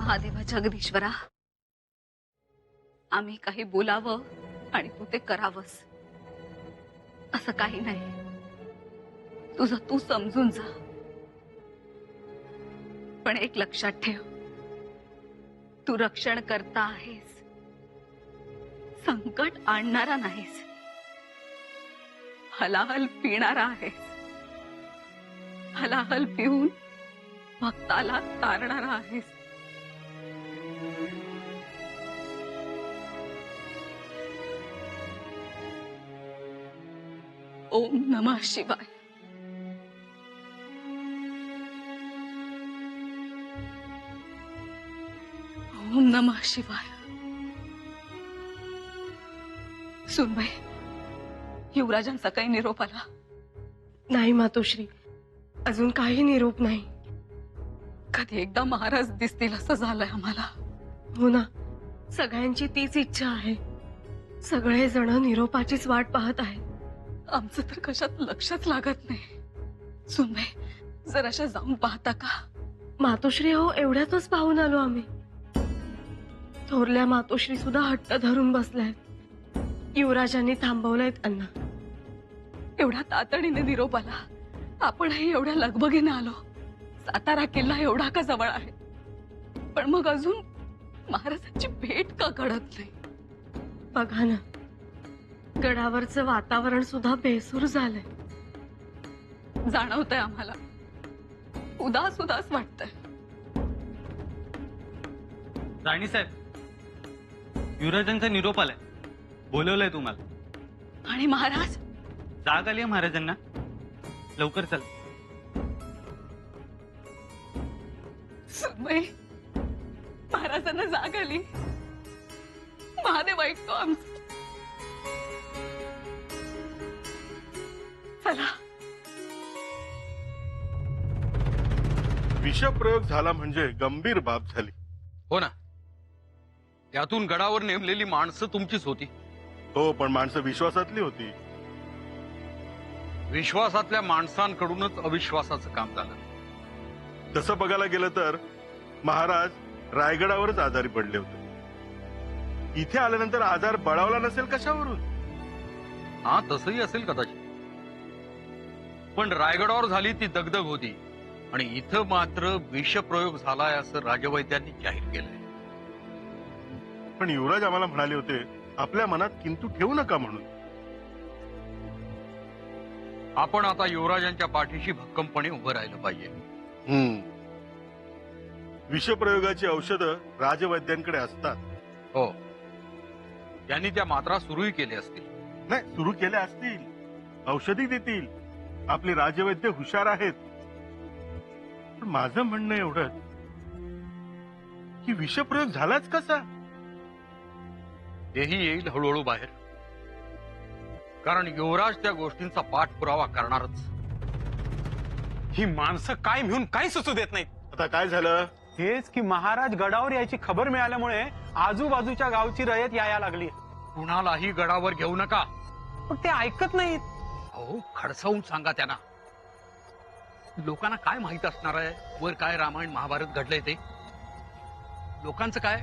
महादेवा जगदीश्वरा, आम्ही काही बोलावं आणि तू ते करावंस असं काही नाही। तुझं तू समजून जा, पण एक लक्षात ठेव, तू रक्षण करता आहेस, संकट आणणारा नाहीस, हलाहल पिणारा आहेस, हलाहल पिऊन भक्ताला तारणारा आहेस। ओम नमः शिवाय। ओम नमः शिवाय। सुनबाई, युवराजांचा काही निरोप आला? नाही मातोश्री, अजून काही निरोप नाही। कधी एकदा महाराज दिसतील असं झालंय आम्हाला। हो ना, सगळ्यांची तीच इच्छा आहे। सगळे जण निरोपाचीच वाट पाहत आहेत। आमचं तर कशात लक्षच लागत नाही। सुनबाई, जराशा जाऊन पाहता का? मातोश्री हो, एवढ्यातच पाहून आलो आम्ही। थोरल्या मातोश्री सुद्धा हट्ट धरून बसल्यात। युवराजांनी थांबवलंय त्यांना। एवढ्या तातडीने निरोप आला, आपणही एवढ्या लगबगीने आलो। सातारा किल्ला एवढा का जवळ आहे, पण मग अजून महाराजांची भेट का घडत नाही? बघा ना, गडावरचं वातावरण सुद्धा बेसूर झालंय। जाणवतंय आम्हाला, उदास उदास वाटतंय। राणी साहेब, युवराजांचा निरोप आलाय, बोलवलंय तुम्हाला। आणि महाराज? जाग आली महाराजांना, लवकर चल। सुनबाई, महाराजांना जाग आली। महादेव ऐकतो आमचं। चला। विषप्रयोग झाला म्हणजे गंभीर बाब झाली। हो ना, त्यातून गडावर नेमलेली माणसं तुमचीच होती। हो, पण माणसं विश्वासातली होती। विश्वासातल्या माणसांकडूनच अविश्वासाचं काम झालं। तसं बघायला गेलं तर महाराज रायगडावरच आजारी पडले होते। इथे आल्यानंतर आजार बळावला नसेल कशावरून? हा, तसंही असेल कदाचित, पण रायगडावर झाली ती दगदग होती आणि इथं मात्र विषप्रयोग झालाय असं राजवैद्यांनी जाहीर केलंय। पण युवराज आम्हाला म्हणाले होते आपल्या मनात किंतु ठेवू नका म्हणून। आपण आता युवराजांच्या पाठीशी भक्कमपणे उभं राहिलं पाहिजे। विषप्रयोगाची औषधं राजवैद्यांकडे असतात। हो, त्यांनी त्या मात्रा सुरूही केल्या असतील। नाही, सुरू केल्या असतील, औषधी देतील, आपले राजवैद्य हुशार आहेत। पण माझं म्हणणं एवढंच की विषप्रयोग झालाच कसा? तेही येईल हळूहळू बाहेर, कारण युवराज त्या गोष्टींचा पाठपुरावा करणारच। ही माणसं काय म्हणून काही सुचू देत नाहीत। आता काय झालं? हेच की महाराज गडावर यायची खबर मिळाल्यामुळे आजूबाजूच्या गावची रयत यायला लागली। कुणालाही गडावर घेऊ नका। पण ते ऐकत नाहीत। हो, खडसावून सांगा त्यांना। लोकांना काय माहित असणार आहे वर काय रामायण महाभारत घडलंय ते? लोकांचं काय,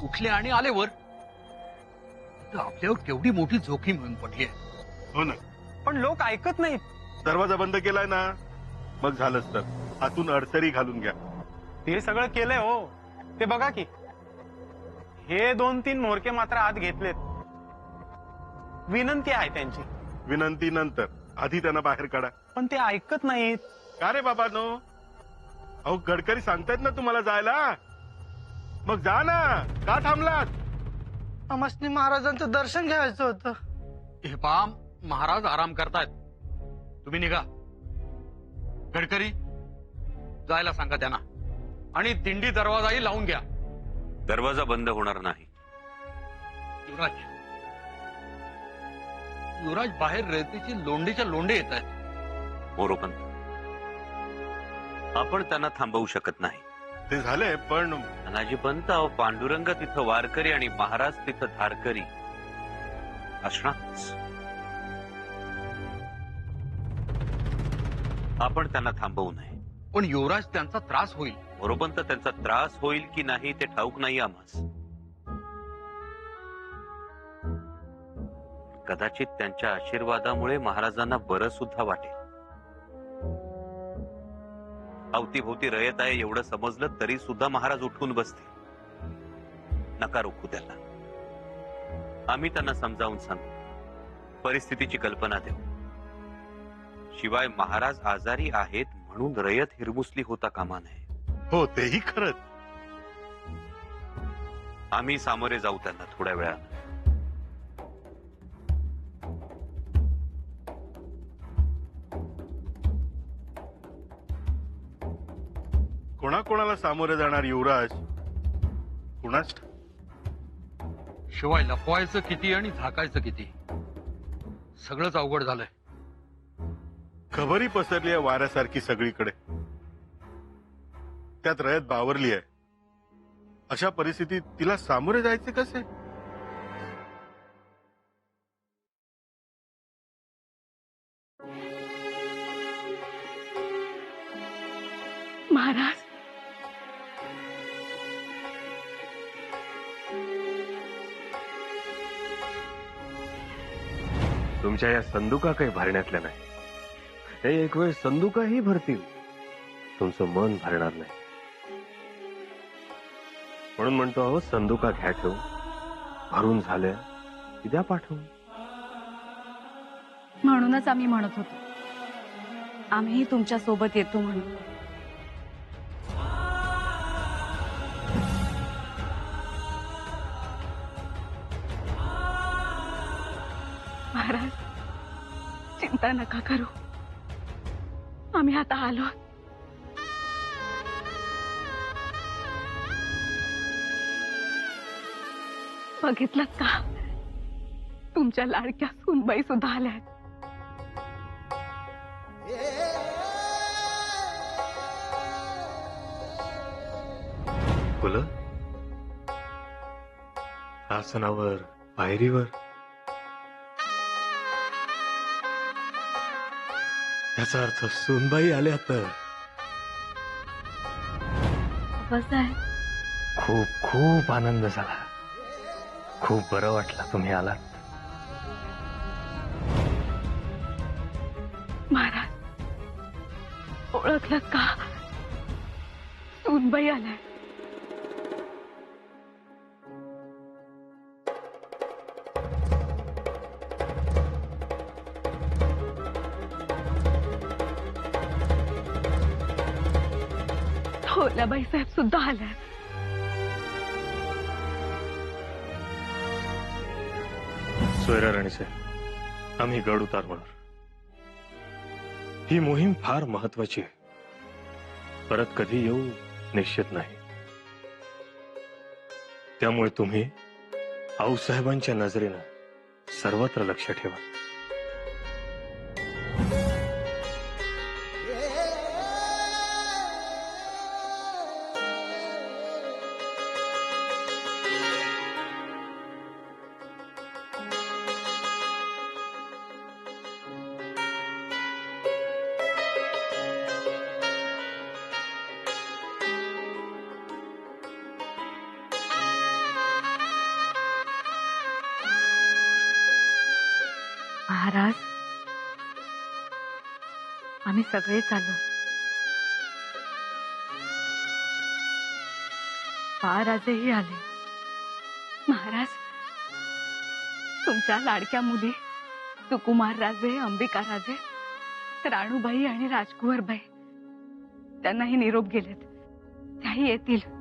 उठले आणि आले वर। तर आपल्यावर केवढी मोठी जोखीम येऊन पडली आहे। हो ना, पण लोक ऐकत नाहीत। दरवाजा बंद केलाय ना, मग झालंच तर आतून अडसरी घालून घ्या। ते सगळं केलंय हो, ते बघा की हे 2-3 म्होरके मात्र आत घेतलेत। विनंती आहे त्यांची। विनंती नंतर, आधी त्यांना बाहेर काढा। पण ते ऐकत नाहीत। का रे बाबा नो? अहो, गडकरी सांगतायत ना तुम्हाला जायला, मग जा ना, का थांबलात? आम्हासनी महाराजांचं दर्शन घ्यायचं होतं। हे पहा, महाराज आराम करतायत, तुम्ही निघा। गडकरी, जायला सांगा त्यांना आणि दिंडी दरवाजाही लावून घ्या। दरवाजा बंद होणार नाही। युवराज, युवराज बाहेर रेतीची लोंढीच्या लोंढे येत आहेत। मोरोपंत, आपण त्यांना थांबवू शकत नाही। ते झाले, पण धनाजी पंत, अहो पांडुरंग तिथं वारकरी आणि महाराज तिथं धारकरी असणारच। आपण त्यांना थांबवू नये. पण युवराज त्यांचा त्रास होईल. मोरोपंत त्यांचा त्रास होईल की नाही ते ठाऊक नाही आम्हास. कदाचित त्यांच्या आशीर्वादामुळे महाराजांना बरं सुद्धा वाटेल. अवतीभोवती रयत आहे एवढं समजलं तरी सुद्धा महाराज उठून बसतील. नका रोखू त्यांना. आम्ही त्यांना समजावून सांगू, परिस्थितीची कल्पना देऊ. शिवाय महाराज आजारी आहेत म्हणून रयत हिरमुसली होता कामा नये. हो, तेही खरंच. आम्ही सामोरे जाऊ त्यांना थोड्या वेळानं. कोणाकोणाला सामोरे जाणार युवराज कुणाच ठाऊक. शिवाय लपवायचं किती आणि झाकायचं किती, सगळंच अवघड झालंय. खबरी पसरली आहे वाऱ्यासारखी सगळीकडे. त्यात रयत बावरली आहे. अशा परिस्थितीत तिला सामोरे जायचे कसे? महाराज, तुमच्या या संदुका काही भरण्यातल्या नाही. हे एक वेळ संदुकाही भरतील, तुमचं मन भरणार नाही. म्हणून म्हणतो आहो, संदुका घ्या ठेवून, भरून झाल्या की द्या पाठवून. म्हणूनच आम्ही म्हणत होतो आम्ही तुमच्या सोबत येतो म्हणून. महाराज, चिंता नका करू. आम्ही आता आलो. बघितलं का, तुमच्या लाडक्या सूनबाई सुद्धा आल्या आहेत. फुलं आसनावर, पायरीवर, याचा अर्थ सूनबाई आल्या तर बस आहे. खूप खूप आनंद झाला. खूप बरं वाटलं तुम्ही आलात. महाराज, ओळखलं का, सूनबाई आलाय. थोरल्याबाई साहेब सुद्धा आल्या. सोयरा राणी साहेब, आम्ही गड उतारणार. ही मोहीम फार महत्वाची आहे. परत कधी येऊ निश्चित नाही. त्यामुळे तुम्ही आऊसाहेबांच्या नजरेनं सर्वत्र लक्ष ठेवा. महाराज, आम्ही सगळेच आलो. राजेही आले. महाराज, तुमच्या लाडक्या मुली सुकुमार राजे, अंबिका राजे, राणूबाई आणि राजकुंवरबाई त्यांनाही निरोप गेलेत. त्याही येतील.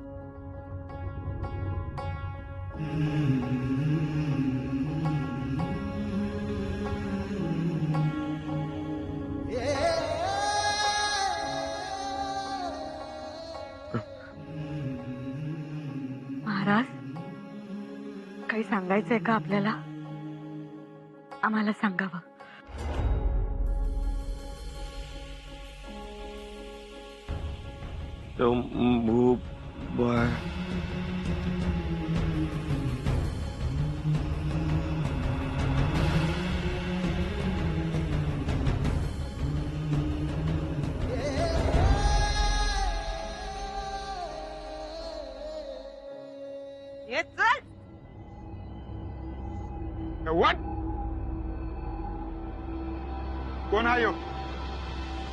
महाराज, काही सांगायचंय का आपल्याला? आम्हाला सांगावं. कोण आहे हो?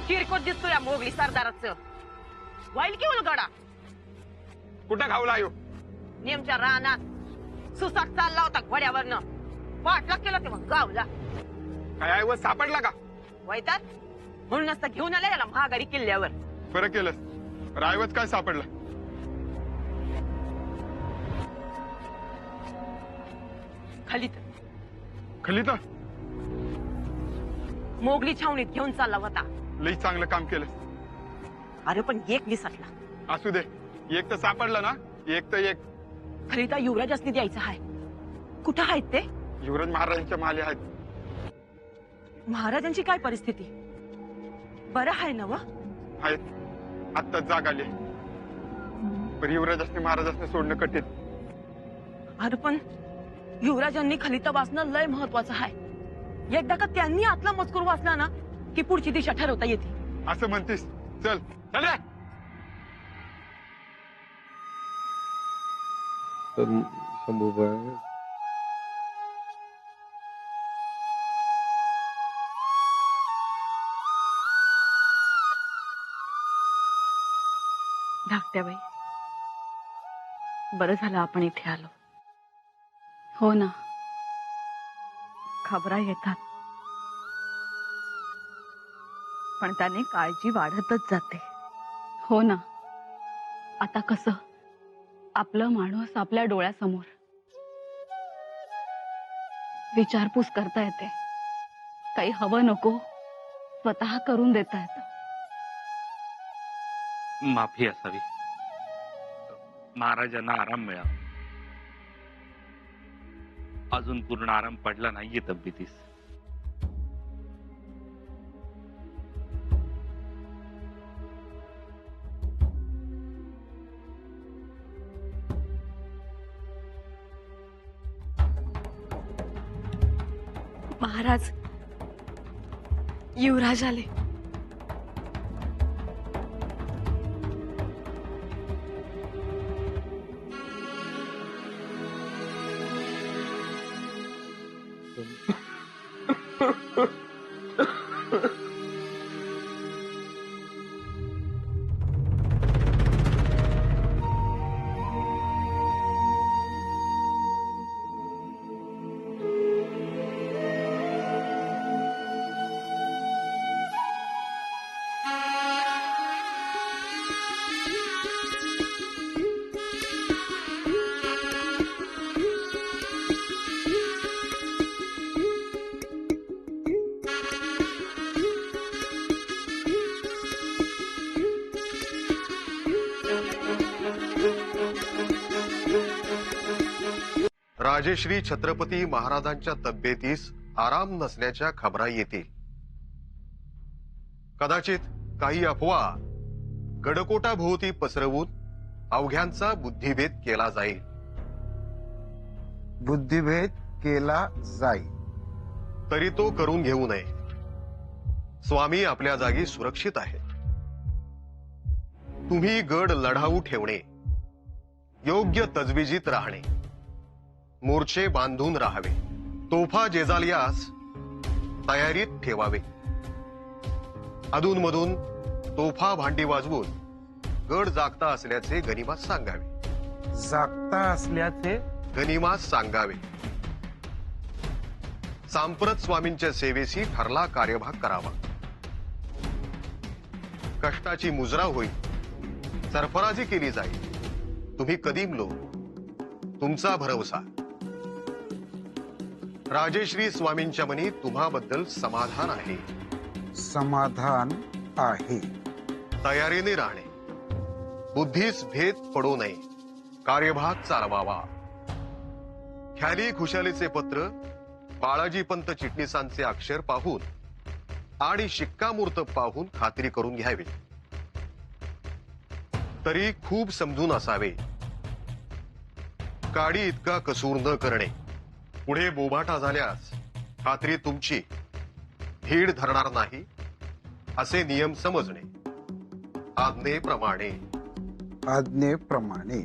किरकोळ दिसतो या मोगली सरदाराचं. वाईल की उलगडा कुठं घावला हो? नेमच्या रानात सुसाट चालला होता घोड्यावरनं. पाठला केला तेव्हा गावला. काय आहे व सापडला का? वैतात म्हणूनच तर घेऊन आले याला महागाडी किल्ल्यावर. बरं केलं. रायवत काय सापडलं? खाली खलिता मोगली छावणीत घेऊन चालला होता. लई चांगलं काम केलं. अरे पण एक विसरला. असू दे, एक तर सापडलं ना. एक तर एक. खलिता युवराजासनी द्यायचा आहे. कुठं आहेत ते? युवराज महाराजांच्या माले आहेत. महाराजांची काय परिस्थिती? बरं आहे ना व? आहेत. आत्ताच जाग आली. पण युवराजांनी महाराजांनी सोडणं कठीण. अरे पण युवराजांनी खलिता वाचणं लय महत्वाचं आहे. एकदा का त्यांनी आतला मजकूर वाचला ना की पुढची दिशा ठरवता येते. असं म्हणतीस? चल चल रे. शंभूबाई, धाकट्याबाई, बरं झालं आपण इथे आलो. हो ना, खबरा येतात पण त्याने काळजी वाढतच जाते. हो ना, आता कसं आपलं माणूस आपल्या डोळ्यासमोर. विचारपूस करता येते. काही हवं नको स्वतः करून देता येतं. माफी असावी. महाराजांना आराम मिळावा. अजून पूर्ण आराम पडला नाहीये तब्येतीस. महाराज, युवराज आले. राजश्री छत्रपती महाराजांच्या तब्येतीस आराम नसल्याच्या खबरा येतील. कदाचित काही अफवा गडकोटाभोवती पसरवून अवघ्यांचा बुद्धिभेद केला जाईल. बुद्धिभेद केला जाईल तरी तो करून घेऊ नये. स्वामी आपल्या जागी सुरक्षित आहेत. तुम्ही गड लढाऊ ठेवणे, योग्य तजविजीत राहणे, मोर्चे बांधून राहावे, तोफा जेजालियास तयारीत ठेवावे. अधूनमधून तोफा भांडी वाजवून गड जागता असल्याचे गनिमास सांगावे. जागता असल्याचे गनिमास सांगावे. सांप्रत स्वामींच्या सेवेशी ठरला कार्यभाग करावा. कष्टाची मुजरा होईल, सरफराजी केली जाईल. तुम्ही कदीम लोक, तुमचा भरवसा. राजेश्री स्वामींच्या मनी तुम्हाबद्दल समाधान आहे. समाधान आहे. तयारीने राहणे, बुद्धीस भेद पडू नये, कार्यभाग चालवावा. ख्याली खुशालीचे पत्र बाळाजी पंत चिटणीसांचे अक्षर पाहून आणि शिक्कामोर्तब पाहून खात्री करून घ्यावी. तरी खूप समजून असावे. काडी इतका कसूर न करणे. पुढे बोभाटा झाल्यास खात्री तुमची, भीड धरणार नाही असे नियम समजणे. आज्ञेप्रमाणे. आज्ञेप्रमाणे.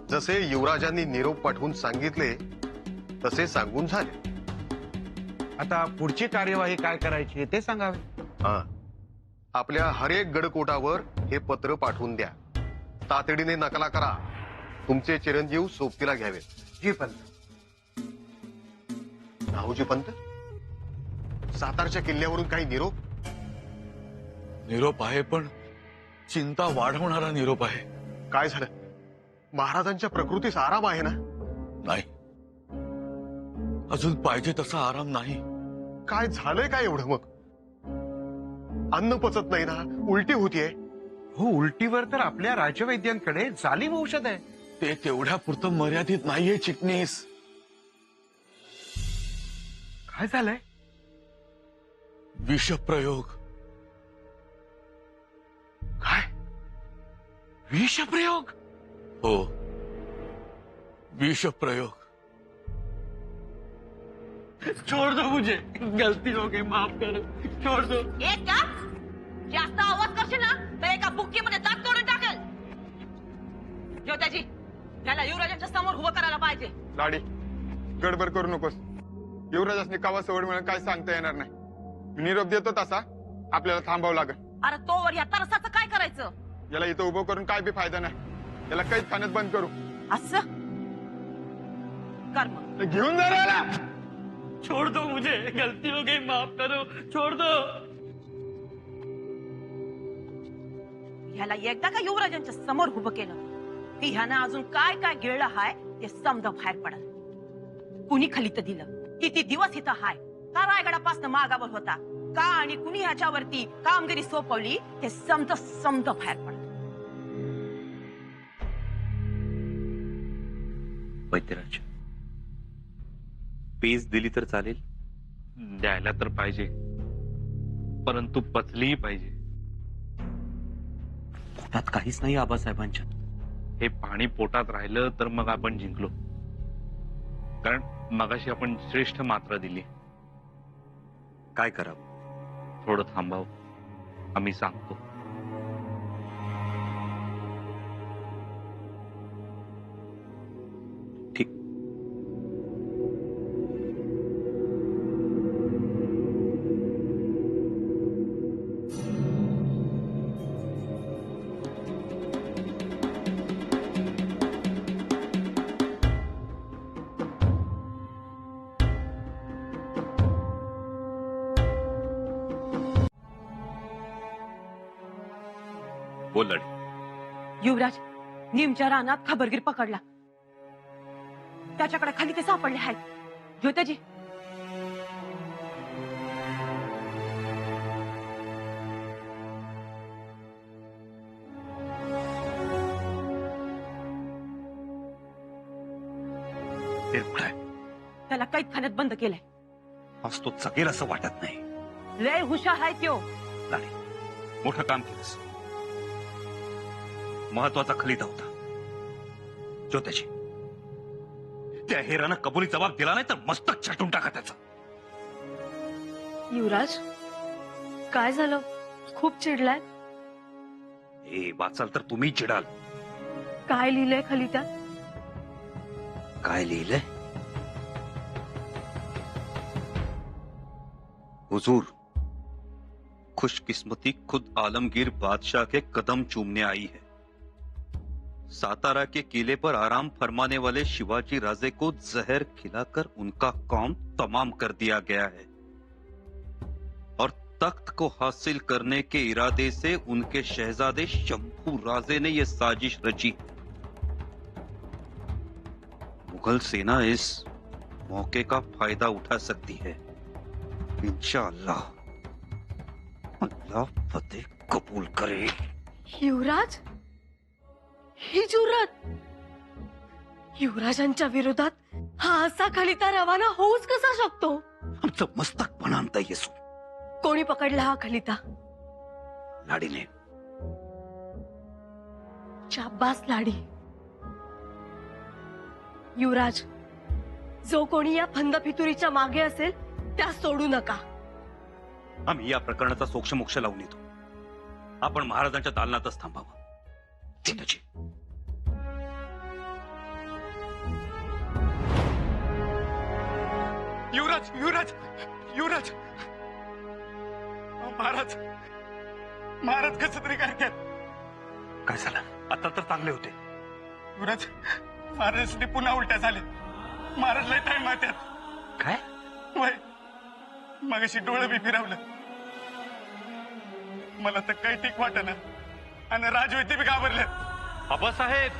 जसे युवराजांनी निरोप पाठवून सांगितले तसे सांगून झाले. आता पुढची कार्यवाही काय करायची ते सांगावे. हा, आपल्या हरेक गडकोटावर हे पत्र पाठवून द्या. तातडीने नकला करा. तुमचे चिरंजीव सोबतीला घ्यावेत. जी पंत. राहूजी पंत, सातारच्या किल्ल्यावरून काही निरोप? निरोप आहे, पण चिंता वाढवणारा निरोप आहे. काय झालं? महाराजांच्या प्रकृतीस आराम आहे ना? नाही, अजून पाहिजे तसा आराम नाही. काय झालंय काय एवढं मग? अन्न पचत नाही ना? उलटी होतीये? हो, उलटीवर तर आपल्या राजवैद्यांकडे जालिम औषध आहे. ते तेवढ्या पुरतं मर्यादित नाहीये चिटणीस. काय झालंय? विषप्रयोग. काय? विषप्रयोग? हो, विषप्रयोग. छोड़ दो मुझे, गलती हो गई, माफ करो, छोड़ दो. एक का जास्त आवाज करशील ना तर एका बुक्कीमध्ये दात तोडून टाकेल. ज्योत्याजी, त्याला युवराजांच्या समोर उभं करायला पाहिजे. लाडी, गडबड करू नकोस. युवराजासनी कावा सवड म्हणून काय सांगता येणार नाही. मी निरोप देतो तसा आपल्याला थांबावं लागेल. अरे तोवर या तरसाचं काय करायचं? याला इथं उभं करून काय बी फायदा नाही. याला कैद खाण्यात बंद करू. असं कर मग. घेऊन जा रे याला. छोड़ दो मुझे, गलती हो गई, माफ करो, छोड़ दो. ह्याला एकदा का युवराजांच्या समोर उभं केलं की ह्यानं अजून काय काय गिळलं हाय ते समजा बाहेर पडल. कुणी खलित दिलं, किती दिवस इथं हाय, का रायगडापासून मागावर होता, का आणि कुणी ह्याच्यावरती कामगिरी सोपवली ते समजा बाहेर पडल. वैद्यराज, पेज दिली तर चालेल? द्यायला तर पाहिजे, परंतु पचलीही पाहिजे. पोटात काहीच नाही आबासाहेबांच्या. हे पाणी पोटात राहिलं तर मग आपण जिंकलो, कारण मगाशी आपण श्रेष्ठ मात्रा दिली. काय करावं? थोडं थांबाव, आम्ही सांगतो. ठीक. बोल लाडी. युवराज नीमच्या रानात खबरगीर पकडला. त्याच्याकडे खाली ते सापडले आहेत. ज्योत्याजी, ते काय? त्याला कैदखान्यात बंद केलंय. आज तो जगेल असं वाटत नाही. लय हुशार आहे त्यो. लाडी, मोठं काम केलंस. महत्वाचा खलिता होता. ज्योत्याजी, त्या हेरानं कबुली जबाब दिला नाही तर मस्तक छाटून टाका त्याचं. युवराज, काय झालं? खूप चिडलाय. हे वाचाल तर तुम्ही चिडाल. काय लिहिलंय खलित्यात? काय लिहिलंय? हुजूर, खुशकिस्मती खुद आलमगीर बादशाह के कदम चूमने आई है. सातारा के किले पर आराम फरमाने वाले शिवाजी राजे को जहर खिलाकर उनका काम तमाम कर दिया गया है और तख्त को हासिल करने के इरादे से उनके शहजादे शंभू राजे ने यह साजिश रची. मुगल सेना इस मौके का फायदा उठा सकती है. इंशाअल्लाह अल्लाह फतेह कबूल करे. युवराज, ही जुर्रत! युवराजांच्या विरोधात हा असा खलिता रवाना होऊच कसा शकतो? आमचं मस्तक पण आणता येसू. कोणी पकडला हा खलिता? लाडीने. शाब्बास लाडी. युवराज, जो कोणी या फंद फितुरीच्या मागे असेल त्या सोडू नका. आम्ही या प्रकरणाचा सोक्षमोक्ष लावून येतो. आपण महाराजांच्या दालनातच थांबावं. चिन्हजी. युवराज, युवराज, युवराज महाराज महाराज कसं तरी करतात. काय झालं? आता तर चांगले होते. युवराज महाराजने पुन्हा उलट्या झाल्या. महाराज लय टाइम मात्यात. काय? वय मगाशी डोळं बी फिरवलं. मला तर काही ठीक वाटेना आणि राजवैद्य बी घाबरले. आबासाहेब